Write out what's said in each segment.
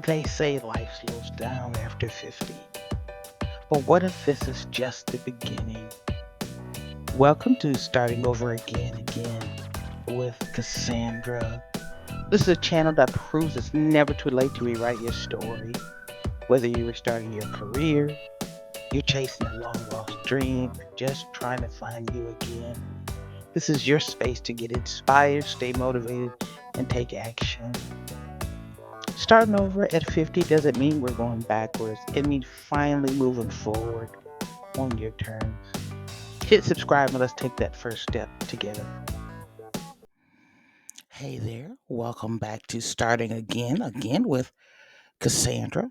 They say life slows down after 50. But what if this is just the beginning? Welcome to Starting Over Again with Cassandra. This is a channel that proves it's never too late to rewrite your story. Whether you were starting your career, you're chasing a long lost dream, or just trying to find you again, this is your space to get inspired, stay motivated, and take action. Starting over at 50 doesn't mean we're going backwards. It means finally moving forward on your terms. Hit subscribe and let's take that first step together. Hey there, welcome back to Starting again with Cassandra,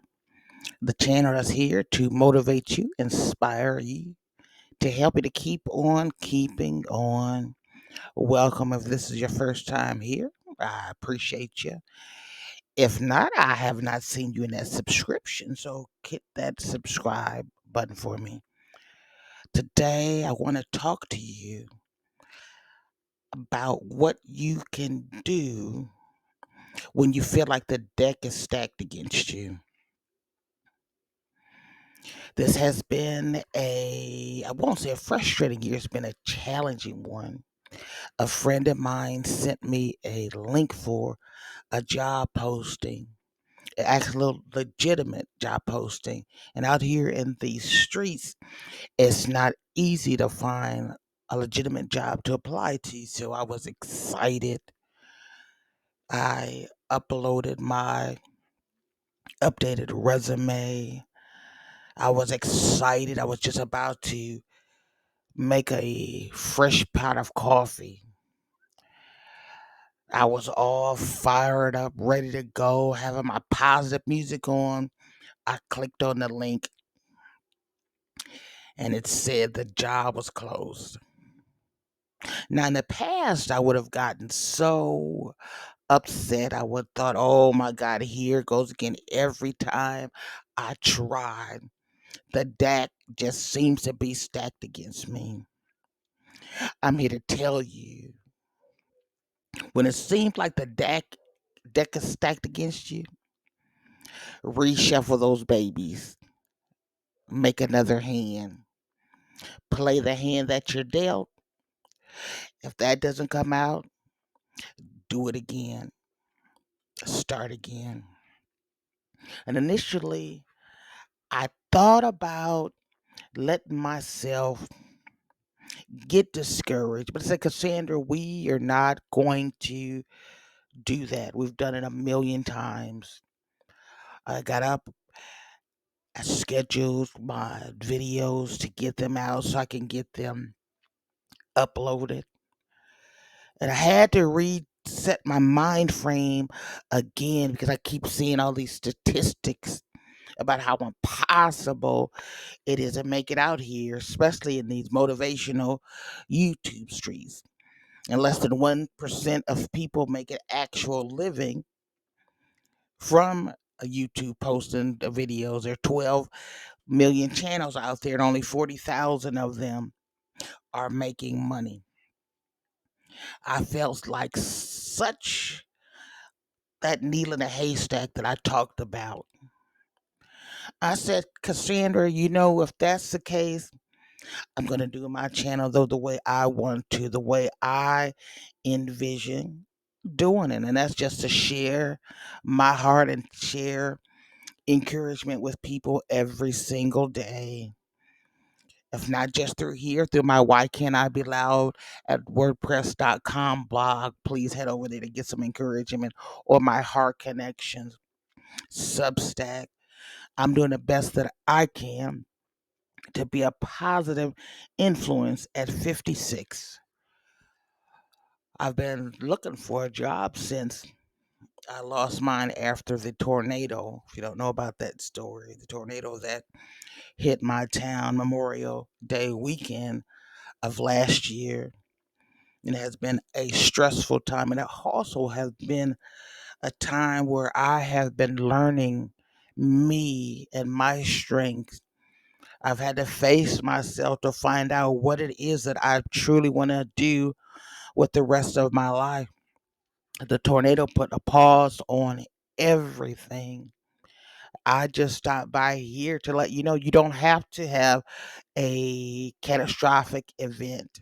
the channel that's here to motivate you, inspire you, to help you to keep on keeping on. Welcome if this is your first time here. I appreciate you. If not, I have not seen you in that subscription, so hit that subscribe button for me. Today, I want to talk to you about what you can do when you feel like the deck is stacked against you. This has been I won't say a frustrating year, it's been a challenging one. A friend of mine sent me a link for a job posting, actually a legitimate job posting. And out here in these streets, it's not easy to find a legitimate job to apply to. So I was excited. I uploaded my updated resume. I was excited. I was just about to make a fresh pot of coffee. I was all fired up, ready to go, having my positive music on. I clicked on the link and it said the job was closed. Now, in the past, I would have gotten so upset. I would have thought, oh my God, here it goes again. Every time I tried, the deck just seems to be stacked against me. I'm here to tell you, when it seems like the deck is stacked against you, reshuffle those babies. Make another hand. Play the hand that you're dealt. If that doesn't come out, do it again. Start again. And initially, I thought about letting myself get discouraged. But I said, Cassandra, we are not going to do that. We've done it a million times. I got up, I scheduled my videos to get them out so I can get them uploaded. And I had to reset my mind frame again because I keep seeing all these statistics about how impossible it is to make it out here, especially in these motivational YouTube streets. And less than 1% of people make an actual living from a YouTube posting the videos. There are 12 million channels out there, and only 40,000 of them are making money. I felt like such that needle in a haystack that I talked about. I said, Cassandra, if that's the case, I'm going to do my channel though the way I want to, the way I envision doing it. And that's just to share my heart and share encouragement with people every single day. If not just through here, through my Why Can't I Be Loud at WordPress.com blog, please head over there to get some encouragement, or my Heart Connections Substack. I'm doing the best that I can to be a positive influence at 56. I've been looking for a job since I lost mine after the tornado. If you don't know about that story, the tornado that hit my town Memorial Day weekend of last year. It has been a stressful time, and it also has been a time where I have been learning me and my strengths. I've had to face myself to find out what it is that I truly want to do with the rest of my life. The tornado put a pause on everything. I just stopped by here to let you know you don't have to have a catastrophic event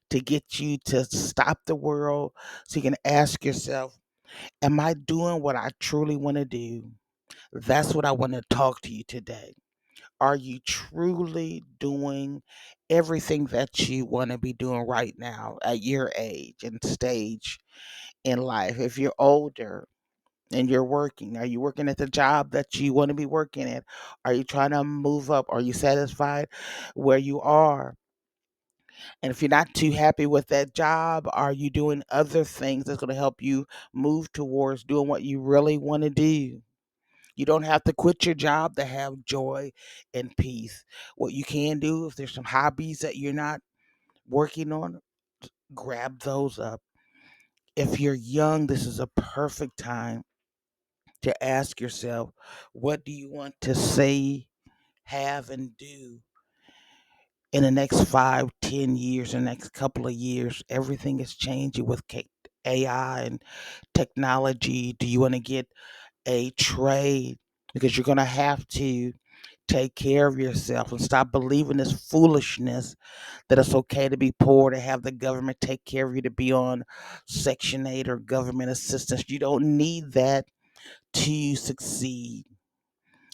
to get you to stop the world so you can ask yourself, am I doing what I truly want to do? That's what I want to talk to you today. Are you truly doing everything that you want to be doing right now at your age and stage in life? If you're older and you're working, are you working at the job that you want to be working at? Are you trying to move up? Are you satisfied where you are? And if you're not too happy with that job, are you doing other things that's going to help you move towards doing what you really want to do? You don't have to quit your job to have joy and peace. What you can do, if there's some hobbies that you're not working on, grab those up. If you're young, this is a perfect time to ask yourself, what do you want to say, have, and do in the next 5, 10 years, the next couple of years? Everything is changing with AI and technology. Do you want to get a trade? Because you're going to have to take care of yourself and stop believing this foolishness that it's okay to be poor, to have the government take care of you, to be on Section 8 or government assistance. You don't need that to succeed.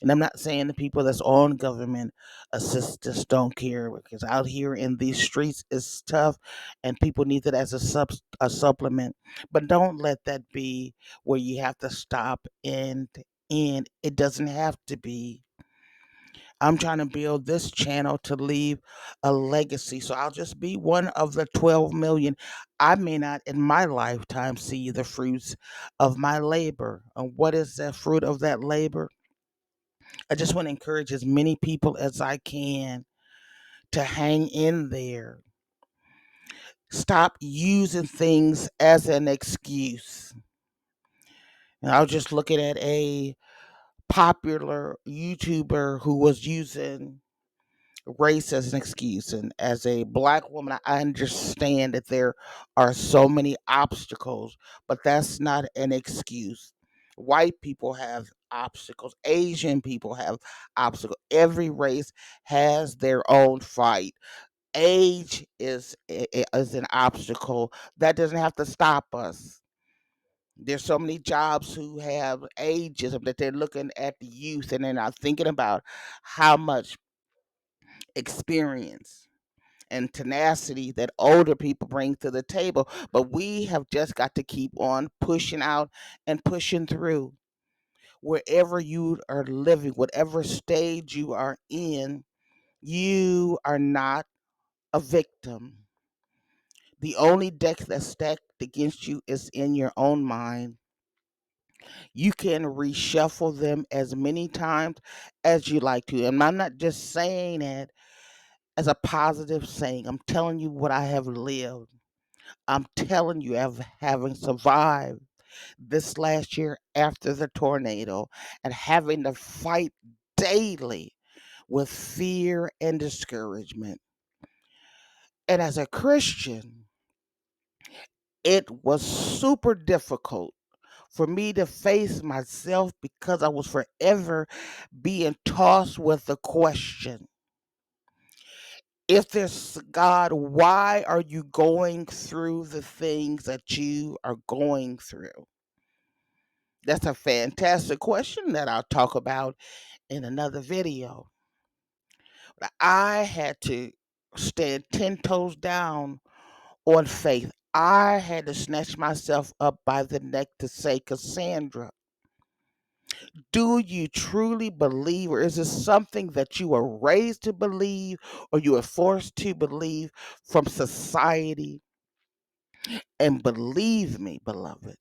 And I'm not saying the people that's on government assistance don't care, because out here in these streets it's tough and people need it as a supplement. But don't let that be where you have to stop and end. It doesn't have to be. I'm trying to build this channel to leave a legacy. So I'll just be one of the 12 million. I may not in my lifetime see the fruits of my labor. And what is the fruit of that labor? I just want to encourage as many people as I can to hang in there. Stop using things as an excuse. And I was just looking at a popular YouTuber who was using race as an excuse. And as a black woman, I understand that there are so many obstacles, but that's not an excuse. White people have obstacles, Asian people have obstacles. Every race has their own fight. Age is an obstacle that doesn't have to stop us. There's so many jobs who have ageism that they're looking at the youth and they're not thinking about how much experience and tenacity that older people bring to the table. But we have just got to keep on pushing out and pushing through. Wherever you are living, whatever stage you are in, you are not a victim. The only deck that's stacked against you is in your own mind. You can reshuffle them as many times as you like to. And I'm not just saying it as a positive saying, I'm telling you what I have lived. I'm telling you, having survived this last year after the tornado and having to fight daily with fear and discouragement. And as a Christian, it was super difficult for me to face myself because I was forever being tossed with the question, if there's God, why are you going through the things that you are going through? That's a fantastic question that I'll talk about in another video. But I had to stand 10 toes down on faith. I had to snatch myself up by the neck to say, Cassandra, do you truly believe, or is this something that you were raised to believe, or you were forced to believe from society? And believe me, beloved,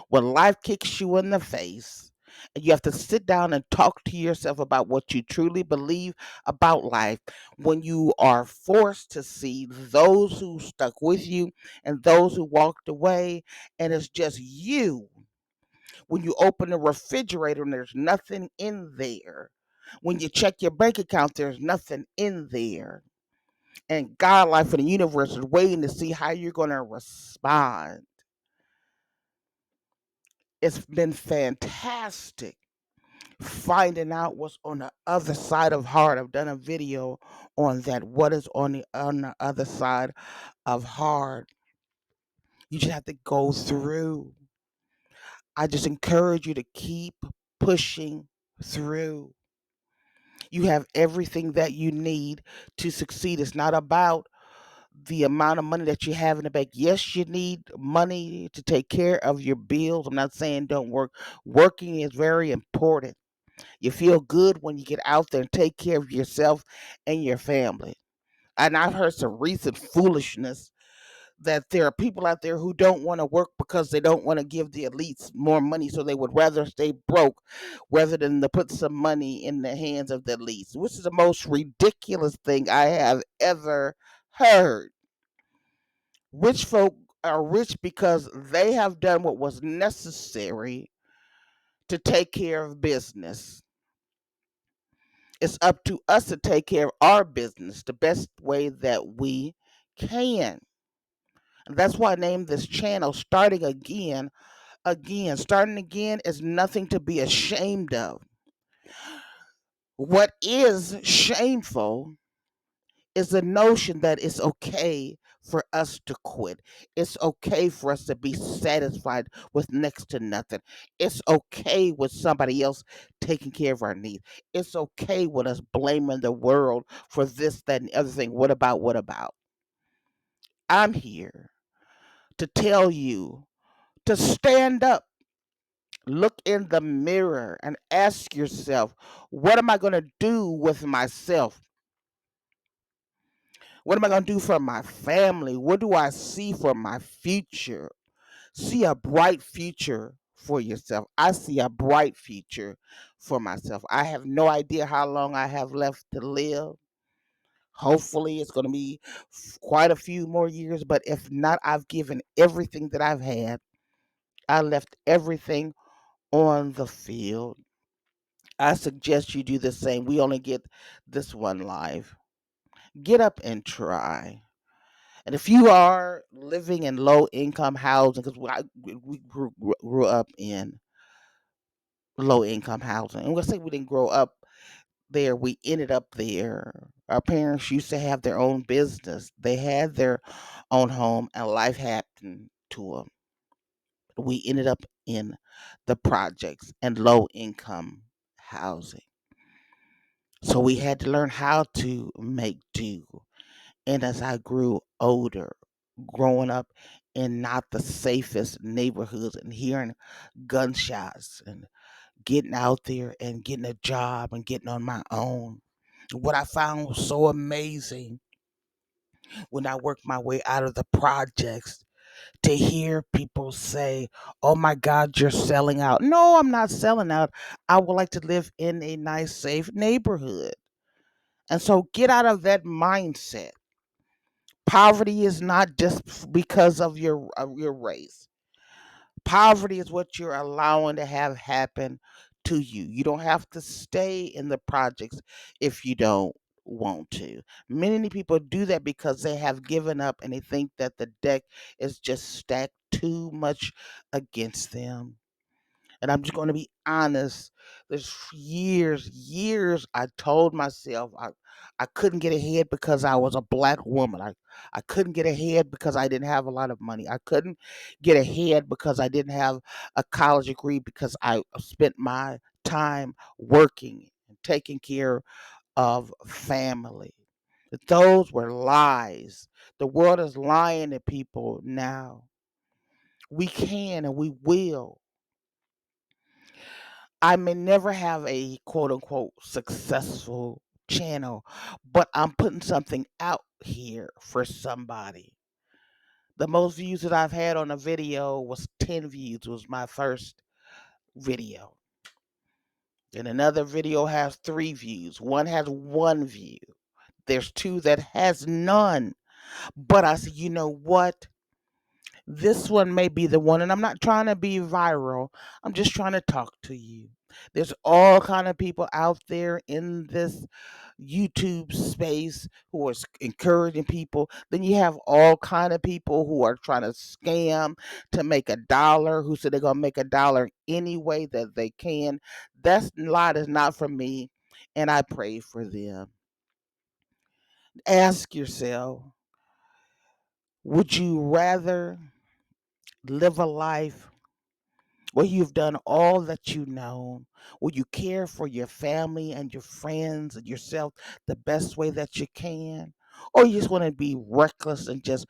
when life kicks you in the face and you have to sit down and talk to yourself about what you truly believe about life, when you are forced to see those who stuck with you and those who walked away, and it's just you, when you open the refrigerator and there's nothing in there, when you check your bank account, there's nothing in there. And God, life, and the universe is waiting to see how you're going to respond. It's been fantastic finding out what's on the other side of hard. I've done a video on that. What is on the other side of hard? You just have to go through. I just encourage you to keep pushing through. You have everything that you need to succeed. It's not about the amount of money that you have in the bank. Yes, you need money to take care of your bills. I'm not saying don't work. Working is very important. You feel good when you get out there and take care of yourself and your family. And I've heard some recent foolishness that there are people out there who don't want to work because they don't want to give the elites more money, so they would rather stay broke rather than to put some money in the hands of the elites, which is the most ridiculous thing I have ever heard. Rich folk are rich because they have done what was necessary to take care of business. It's up to us to take care of our business the best way that we can. And that's why I named this channel Starting Again. Again, starting again is nothing to be ashamed of. What is shameful is the notion that it's okay for us to quit. It's okay for us to be satisfied with next to nothing. It's okay with somebody else taking care of our needs. It's okay with us blaming the world for this, that, and the other thing. What about, what about? I'm here to tell you to stand up, look in the mirror, and ask yourself, what am I going to do with myself? What am I going to do for my family? What do I see for my future? See a bright future for yourself. I see a bright future for myself. I have no idea how long I have left to live. Hopefully, it's going to be quite a few more years, but if not, I've given everything that I've had. I left everything on the field. I suggest you do the same. We only get this one life. Get up and try. And if you are living in low income housing, because we grew up in low income housing, and we'll say we didn't grow up there, we ended up there. Our parents used to have their own business, they had their own home, and life happened to them. We ended up in the projects and low income housing. So we had to learn how to make do. And as I grew older, growing up in not the safest neighborhoods and hearing gunshots and getting out there and getting a job and getting on my own. What I found was so amazing when I worked my way out of the projects to hear people say, "Oh my God, you're selling out." No, I'm not selling out. I would like to live in a nice, safe neighborhood. And so get out of that mindset. Poverty is not just because of your race. Poverty is what you're allowing to have happen to you. You don't have to stay in the projects if you don't want to. Many people do that because they have given up and they think that the deck is just stacked too much against them. And I'm just going to be honest. There's years I told myself I couldn't get ahead because I was a black woman. I couldn't get ahead because I didn't have a lot of money. I couldn't get ahead because I didn't have a college degree, because I spent my time working and taking care of family. Those were lies. The world is lying to people now. We can and we will. I may never have a quote unquote successful channel, but I'm putting something out here for somebody. The most views that I've had on a video was 10 views, was my first video. And another video has 3 views. One has 1 view. There's 2 that has none. But I said, you know what? This one may be the one, and I'm not trying to be viral. I'm just trying to talk to you. There's all kind of people out there in this YouTube space who are encouraging people. Then you have all kind of people who are trying to scam to make a dollar, who say they're gonna make a dollar any way that they can. That lie is not for me, and I pray for them. Ask yourself, would you rather live a life where you've done all that you know, where you care for your family and your friends and yourself the best way that you can? Or you just want to be reckless and just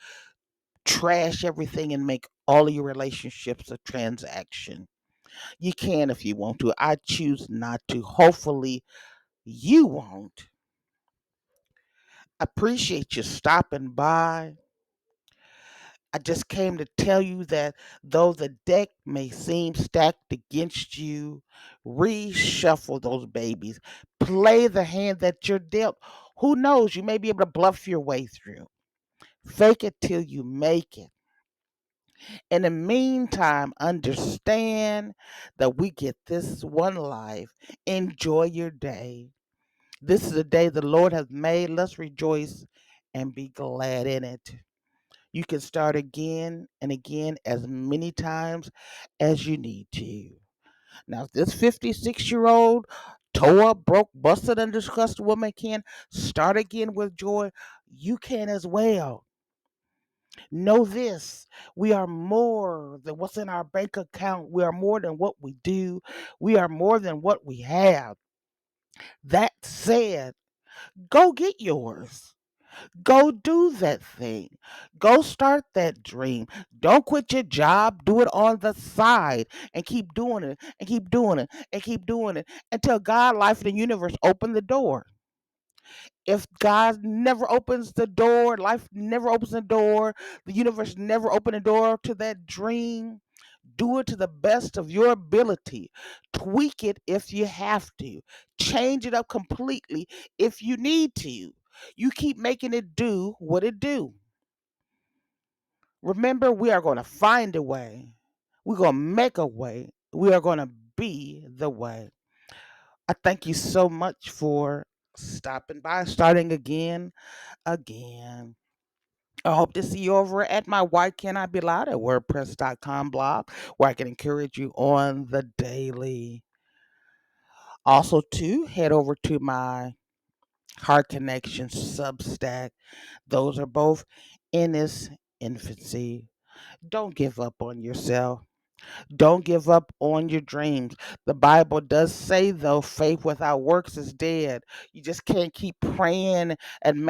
trash everything and make all of your relationships a transaction? You can if you want to. I choose not to. Hopefully, you won't. Appreciate you stopping by. I just came to tell you that though the deck may seem stacked against you, reshuffle those babies. Play the hand that you're dealt. Who knows? You may be able to bluff your way through. Fake it till you make it. In the meantime, understand that we get this one life. Enjoy your day. This is the day the Lord has made. Let's rejoice and be glad in it. You can start again and again as many times as you need to. Now, if this 56-year-old, toe up, broke, busted, and disgusted woman can start again with joy, you can as well. Know this: we are more than what's in our bank account. We are more than what we do. We are more than what we have. That said, go get yours. Go do that thing. Go start that dream. Don't quit your job. Do it on the side and keep doing it and keep doing it and keep doing it until God, life, and the universe open the door. If God never opens the door, life never opens the door, the universe never open the door to that dream, do it to the best of your ability. Tweak it if you have to. Change it up completely if you need to. You keep making it do what it do. Remember, we are going to find a way. We're going to make a way. We are going to be the way. I thank you so much for stopping by, starting again. I hope to see you over at my Why Can't I Be Loud at WordPress.com blog, where I can encourage you on the daily. Also, too, head over to my Heart Connection Substack. Those are both in its infancy. Don't give up on yourself. Don't give up on your dreams. The Bible does say, though, faith without works is dead. You just can't keep praying and